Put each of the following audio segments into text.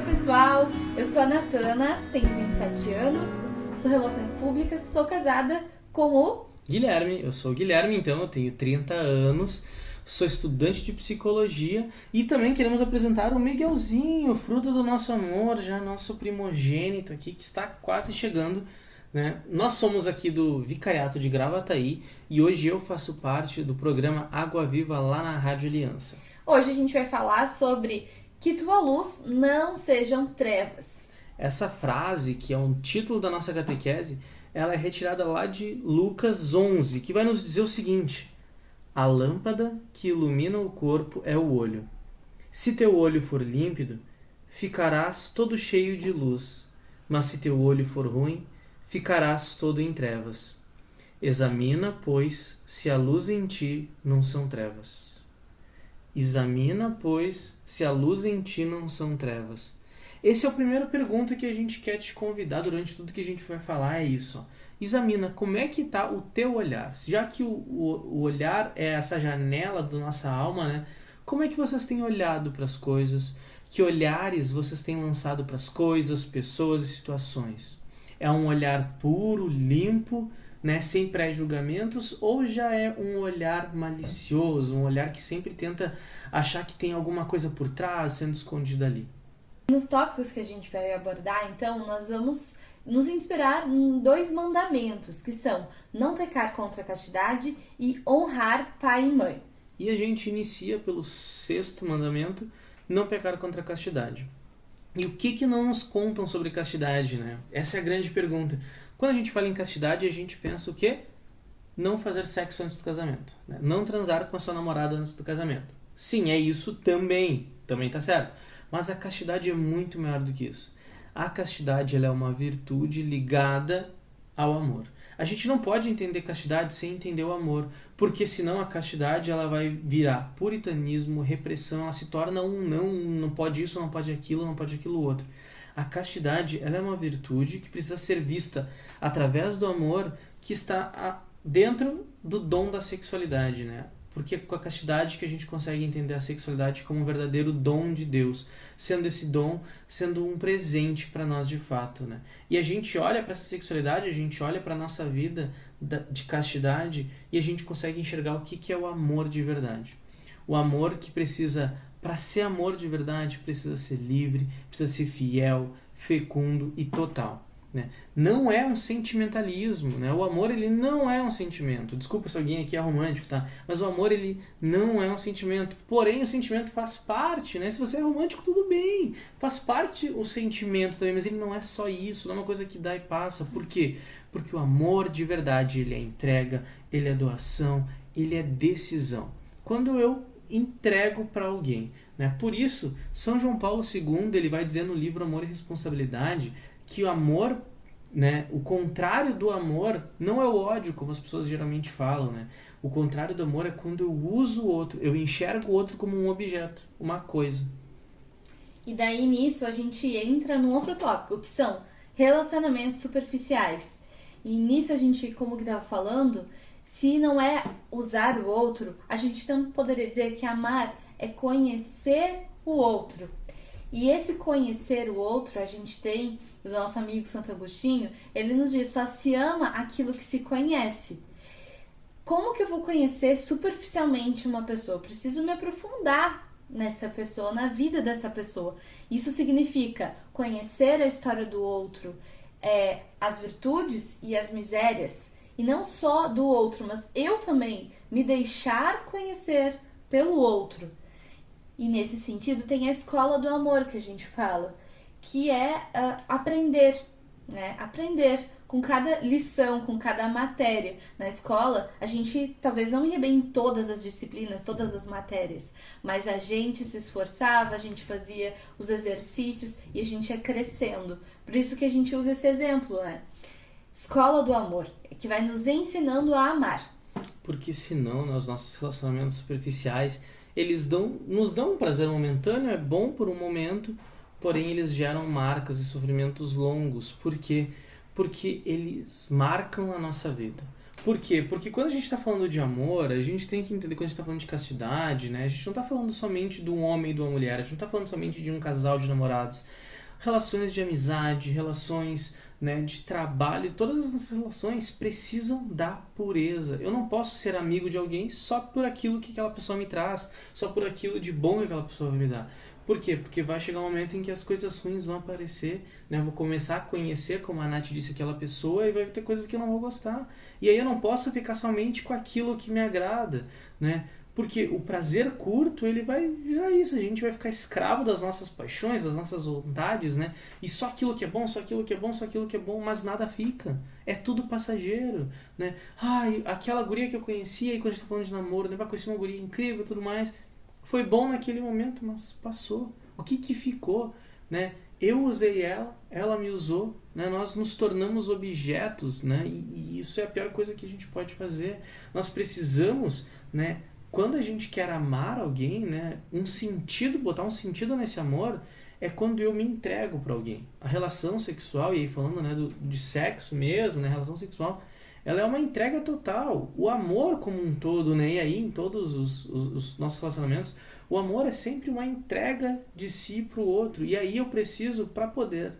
pessoal, eu sou a Natana, tenho 27 anos, sou Relações Públicas, sou casada com o... Guilherme, eu sou o Guilherme, então eu tenho 30 anos, sou estudante de psicologia e também queremos apresentar o Miguelzinho, fruto do nosso amor, já nosso primogênito aqui que está quase chegando, né? Nós somos aqui do Vicariato de Gravataí e hoje eu faço parte do programa Água Viva lá na Rádio Aliança. Hoje a gente vai falar sobre que tua luz não sejam trevas. Essa frase, que é um título da nossa catequese, ela é retirada lá de Lucas 11, que vai nos dizer o seguinte: a lâmpada que ilumina o corpo é o olho. Se teu olho for límpido, ficarás todo cheio de luz, mas se teu olho for ruim, ficarás todo em trevas. Examina, pois, se a luz em ti não são trevas. Examina, pois, se a luz em ti não são trevas. Essa é a primeira pergunta que a gente quer te convidar durante tudo que a gente vai falar, é isso. Ó. Examina como é que está o teu olhar. Já que o olhar é essa janela da nossa alma, né? Como é que vocês têm olhado para as coisas? Que olhares vocês têm lançado para as coisas, pessoas e situações? É um olhar puro, limpo, né, sem pré-julgamentos, ou já é um olhar malicioso, um olhar que sempre tenta achar que tem alguma coisa por trás sendo escondida ali? Nos tópicos que a gente vai abordar, então, nós vamos nos inspirar em 2 mandamentos, que são não pecar contra a castidade e honrar pai e mãe. E a gente inicia pelo 6º mandamento, não pecar contra a castidade. E o que não nos contam sobre castidade, né? Essa é a grande pergunta. Quando a gente fala em castidade, a gente pensa o quê? Não fazer sexo antes do casamento. Né? Não transar com a sua namorada antes do casamento. Sim, é isso também. Também tá certo. Mas a castidade é muito maior do que isso. A castidade ela é uma virtude ligada ao amor. A gente não pode entender castidade sem entender o amor, porque senão a castidade ela vai virar puritanismo, repressão, ela se torna não pode isso, não pode aquilo, não pode aquilo outro. A castidade ela é uma virtude que precisa ser vista através do amor que está dentro do dom da sexualidade, né? Porque é com a castidade que a gente consegue entender a sexualidade como um verdadeiro dom de Deus, sendo esse dom, sendo um presente para nós de fato, né? E a gente olha para essa sexualidade, a gente olha para a nossa vida de castidade e a gente consegue enxergar o que é o amor de verdade. O amor que precisa, para ser amor de verdade, precisa ser livre, precisa ser fiel, fecundo e total. Né? Não é um sentimentalismo, né? O amor ele não é um sentimento. Desculpa se alguém aqui é romântico, tá? Mas o amor ele não é um sentimento. Porém o sentimento faz parte, né? Se você é romântico, tudo bem, faz parte o sentimento também, mas ele não é só isso, não é uma coisa que dá e passa. Por quê? Porque o amor de verdade ele é entrega, ele é doação, ele é decisão. Quando eu entrego para alguém, né? Por isso São João Paulo II ele vai dizer no livro Amor e Responsabilidade que o amor, né, o contrário do amor não é o ódio, como as pessoas geralmente falam, né? O contrário do amor é quando eu uso o outro, eu enxergo o outro como um objeto, uma coisa. E daí nisso a gente entra num outro tópico, que são relacionamentos superficiais. E nisso a gente, como que estava falando, se não é usar o outro, a gente não poderia dizer que amar é conhecer o outro. E esse conhecer o outro, a gente tem, o nosso amigo Santo Agostinho, ele nos diz, só se ama aquilo que se conhece. Como que eu vou conhecer superficialmente uma pessoa? Eu preciso me aprofundar nessa pessoa, na vida dessa pessoa. Isso significa conhecer a história do outro, as virtudes e as misérias, e não só do outro, mas eu também me deixar conhecer pelo outro. E nesse sentido tem a escola do amor que a gente fala, que é aprender, né? Aprender com cada lição, com cada matéria. Na escola, a gente talvez não ia bem em todas as disciplinas, todas as matérias, mas a gente se esforçava, a gente fazia os exercícios e a gente ia crescendo. Por isso que a gente usa esse exemplo, né? Escola do amor, que vai nos ensinando a amar. Porque senão, nos nossos relacionamentos superficiais, eles nos dão um prazer momentâneo, é bom por um momento, porém eles geram marcas e sofrimentos longos. Por quê? Porque eles marcam a nossa vida. Por quê? Porque quando a gente está falando de amor, a gente tem que entender, quando a gente está falando de castidade, né? A gente não está falando somente de um homem e de uma mulher, a gente não está falando somente de um casal de namorados. Relações de amizade, relações, né, de trabalho, todas as relações precisam da pureza. Eu não posso ser amigo de alguém só por aquilo que aquela pessoa me traz, só por aquilo de bom que aquela pessoa vai me dar. Por quê? Porque vai chegar um momento em que as coisas ruins vão aparecer, né? Eu vou começar a conhecer, como a Nath disse, aquela pessoa, e vai ter coisas que eu não vou gostar. E aí eu não posso ficar somente com aquilo que me agrada, né? Porque o prazer curto, ele vai virar isso, a gente vai ficar escravo das nossas paixões, das nossas vontades, né? E só aquilo que é bom, só aquilo que é bom, só aquilo que é bom, mas nada fica. É tudo passageiro, né? Ai, aquela guria que eu conhecia, e quando a gente tá falando de namoro, né? Conheci uma guria incrível e tudo mais. Foi bom naquele momento, mas passou. O que que ficou, né? Eu usei ela, ela me usou, né? Nós nos tornamos objetos, né? E isso é a pior coisa que a gente pode fazer. Nós precisamos, né? Quando a gente quer amar alguém, né? Botar um sentido nesse amor é quando eu me entrego para alguém. A relação sexual, e aí falando, né, de sexo mesmo, né? A relação sexual, ela é uma entrega total. O amor como um todo, né? E aí em todos os nossos relacionamentos, o amor é sempre uma entrega de si para o outro. E aí eu preciso, para poder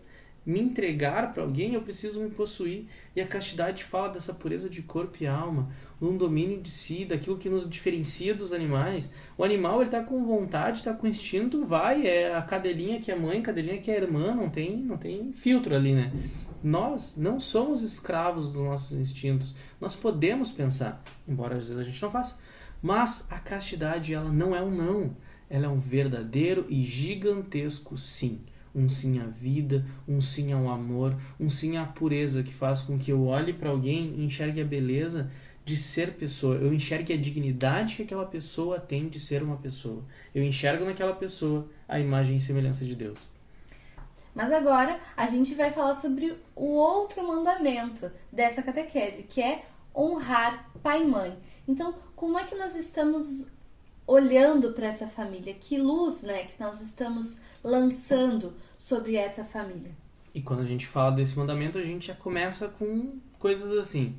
me entregar para alguém, eu preciso me possuir. E a castidade fala dessa pureza de corpo e alma, um domínio de si, daquilo que nos diferencia dos animais. O animal, ele tá com vontade, tá com instinto, vai, é a cadelinha que é mãe, cadelinha que é irmã, não tem filtro ali, né? Nós não somos escravos dos nossos instintos. Nós podemos pensar, embora às vezes a gente não faça. Mas a castidade, ela não é um não. Ela é um verdadeiro e gigantesco sim. Um sim à vida, um sim ao amor, um sim à pureza, que faz com que eu olhe para alguém e enxergue a beleza de ser pessoa. Eu enxergue a dignidade que aquela pessoa tem de ser uma pessoa. Eu enxergo naquela pessoa a imagem e semelhança de Deus. Mas agora a gente vai falar sobre o outro mandamento dessa catequese, que é honrar pai e mãe. Então, como é que nós estamos olhando para essa família? Que luz, né, que nós estamos lançando sobre essa família? E quando a gente fala desse mandamento, a gente já começa com coisas assim.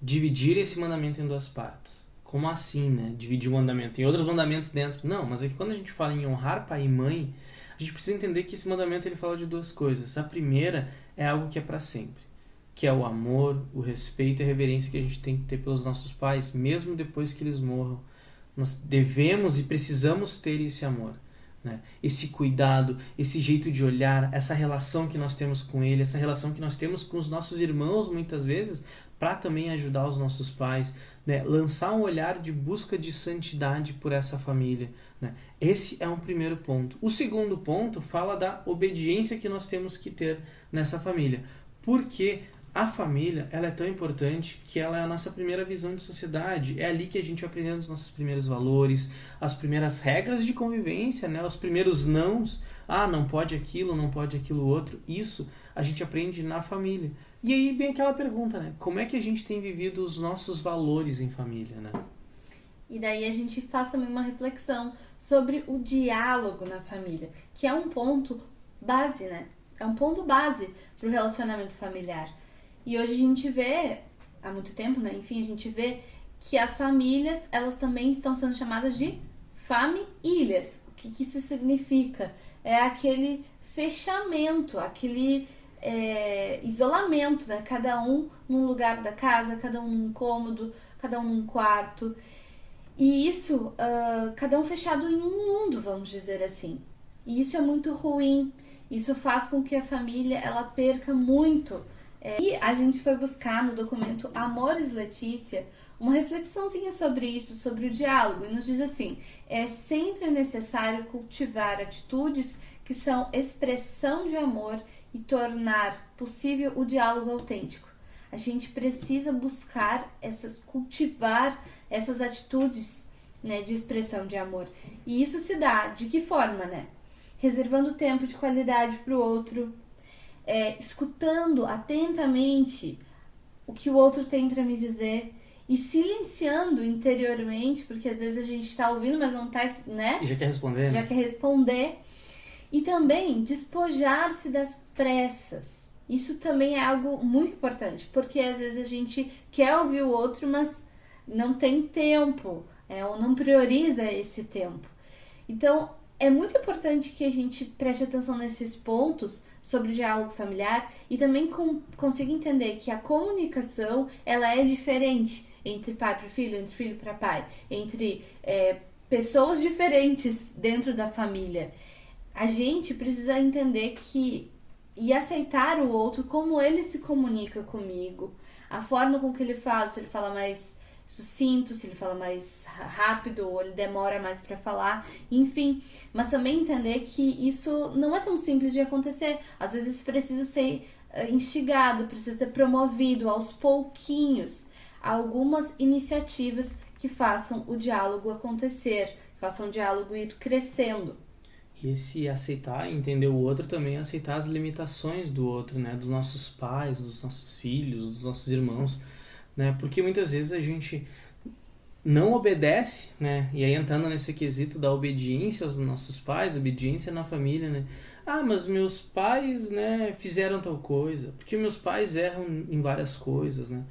Dividir esse mandamento em duas partes. Como assim, né? Dividir o mandamento. Tem outros mandamentos dentro. Não, mas é que quando a gente fala em honrar pai e mãe, a gente precisa entender que esse mandamento ele fala de duas coisas. A primeira é algo que é para sempre, que é o amor, o respeito e a reverência que a gente tem que ter pelos nossos pais, mesmo depois que eles morram. Nós devemos e precisamos ter esse amor, né? Esse cuidado, esse jeito de olhar, essa relação que nós temos com ele, essa relação que nós temos com os nossos irmãos muitas vezes, para também ajudar os nossos pais, né? Lançar um olhar de busca de santidade por essa família, né? Esse é um primeiro ponto. O segundo ponto fala da obediência que nós temos que ter nessa família. Porque a família, ela é tão importante que ela é a nossa primeira visão de sociedade. É ali que a gente vai aprendendo os nossos primeiros valores, as primeiras regras de convivência, né? Os primeiros nãos. Ah, não pode aquilo, não pode aquilo outro. Isso a gente aprende na família. E aí vem aquela pergunta, né? Como é que a gente tem vivido os nossos valores em família, né? E daí a gente faz também uma reflexão sobre o diálogo na família, que é um ponto base, né? É um ponto base para o relacionamento familiar. E hoje a gente vê, há muito tempo, né? Enfim, a gente vê que as famílias, elas também estão sendo chamadas de famílias. O que isso significa? É aquele fechamento, aquele isolamento, né? Cada um num lugar da casa, cada um num cômodo, cada um num quarto. E isso, cada um fechado em um mundo, vamos dizer assim. E isso é muito ruim. Isso faz com que a família ela perca muito. E a gente foi buscar no documento Amores Letícia uma reflexãozinha sobre isso, sobre o diálogo. E nos diz assim: é sempre necessário cultivar atitudes que são expressão de amor e tornar possível o diálogo autêntico. A gente precisa buscar cultivar essas atitudes, né, de expressão de amor. E isso se dá de que forma, né? Reservando tempo de qualidade para o outro, escutando atentamente o que o outro tem para me dizer e silenciando interiormente, porque às vezes a gente está ouvindo, mas não está, né? E já quer responder, Já né? quer responder. E também despojar-se das pressas. Isso também é algo muito importante, porque às vezes a gente quer ouvir o outro, mas não tem tempo, ou não prioriza esse tempo. Então, é muito importante que a gente preste atenção nesses pontos sobre o diálogo familiar e também consiga entender que a comunicação ela é diferente entre pai para filho, entre filho para pai, entre pessoas diferentes dentro da família. A gente precisa entender e aceitar o outro, como ele se comunica comigo, a forma com que ele fala, se ele fala mais sucinto, se ele fala mais rápido ou ele demora mais para falar, enfim. Mas também entender que isso não é tão simples de acontecer. Às vezes precisa ser instigado, precisa ser promovido aos pouquinhos. Algumas iniciativas que façam o diálogo acontecer, que façam o diálogo ir crescendo. E esse aceitar, entender o outro também, aceitar as limitações do outro, né? Dos nossos pais, dos nossos filhos, dos nossos irmãos, né? Porque muitas vezes a gente não obedece, né? E aí entrando nesse quesito da obediência aos nossos pais, obediência na família, né? Ah, mas meus pais, né, fizeram tal coisa, porque meus pais erram em várias coisas, né?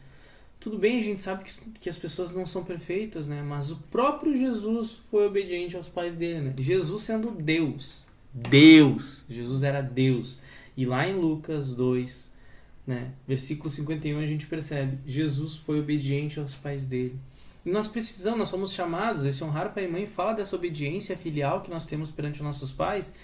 Tudo bem, a gente sabe que as pessoas não são perfeitas, né? Mas o próprio Jesus foi obediente aos pais dele, né? Jesus sendo Deus. Deus! Jesus era Deus. E lá em Lucas 2, né, versículo 51, a gente percebe, Jesus foi obediente aos pais dele. E nós somos chamados, esse honrar pai e mãe fala dessa obediência filial que nós temos perante os nossos pais,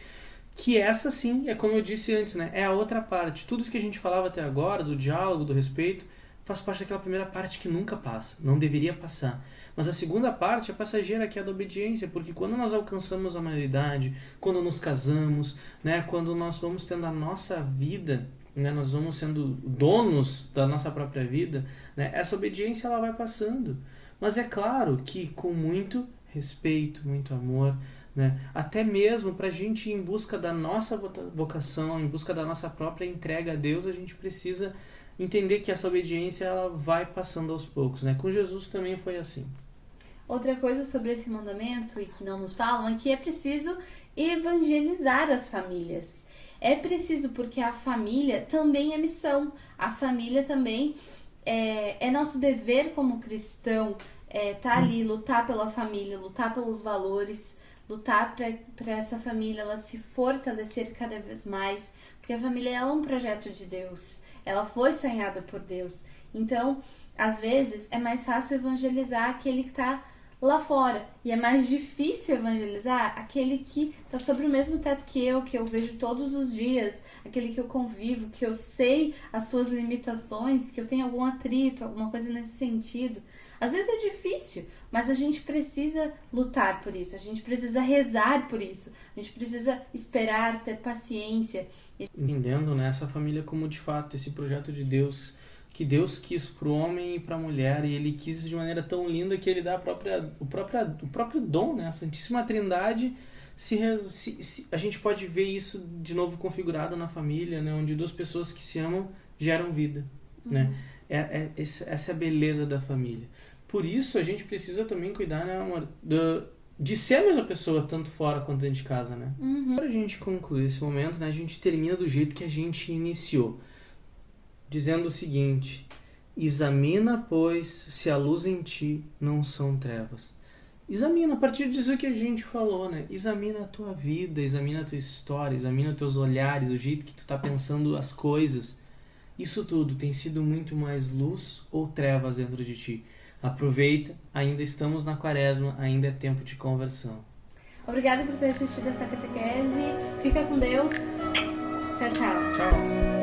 que essa sim, é como eu disse antes, né? É a outra parte. Tudo isso que a gente falava até agora, do diálogo, do respeito, faz parte daquela primeira parte que nunca passa, não deveria passar. Mas a segunda parte é passageira, que é a da obediência, porque quando nós alcançamos a maioridade, quando nos casamos, né, quando nós vamos tendo a nossa vida, né, nós vamos sendo donos da nossa própria vida, né, essa obediência ela vai passando. Mas é claro que com muito respeito, muito amor, né, até mesmo para a gente ir em busca da nossa vocação, em busca da nossa própria entrega a Deus, a gente precisa entender que essa obediência ela vai passando aos poucos, né? Com Jesus também foi assim. Outra coisa sobre esse mandamento e que não nos falam é que é preciso evangelizar as famílias. É preciso porque a família também é missão. A família também é nosso dever como cristão, tá ali, lutar pela família, lutar pelos valores, lutar para essa família ela se fortalecer cada vez mais, porque a família é um projeto de Deus. Ela foi sonhada por Deus. Então, às vezes, é mais fácil evangelizar aquele que está lá fora. E é mais difícil evangelizar aquele que está sobre o mesmo teto que eu vejo todos os dias, aquele que eu convivo, que eu sei as suas limitações, que eu tenho algum atrito, alguma coisa nesse sentido. Às vezes é difícil, mas a gente precisa lutar por isso, a gente precisa rezar por isso, a gente precisa esperar, ter paciência. Entendendo, né, essa família como de fato esse projeto de Deus, que Deus quis para o homem e para a mulher, e ele quis de maneira tão linda que ele dá o próprio dom, né, a Santíssima Trindade. A gente pode ver isso de novo configurado na família, né, onde duas pessoas que se amam geram vida, né? Essa é a beleza da família. Por isso a gente precisa também cuidar, né, amor, de sermos a pessoa tanto fora quanto dentro de casa, né? Para a gente concluir esse momento, né, a gente termina do jeito que a gente iniciou, dizendo o seguinte: examina, pois, se a luz em ti não são trevas. Examina, a partir disso que a gente falou, né? Examina a tua vida, examina a tua história, examina os teus olhares, o jeito que tu tá pensando as coisas. Isso tudo tem sido muito mais luz ou trevas dentro de ti? Aproveita, ainda estamos na quaresma, ainda é tempo de conversão. Obrigada por ter assistido essa catequese. Fica com Deus. Tchau, tchau. Tchau.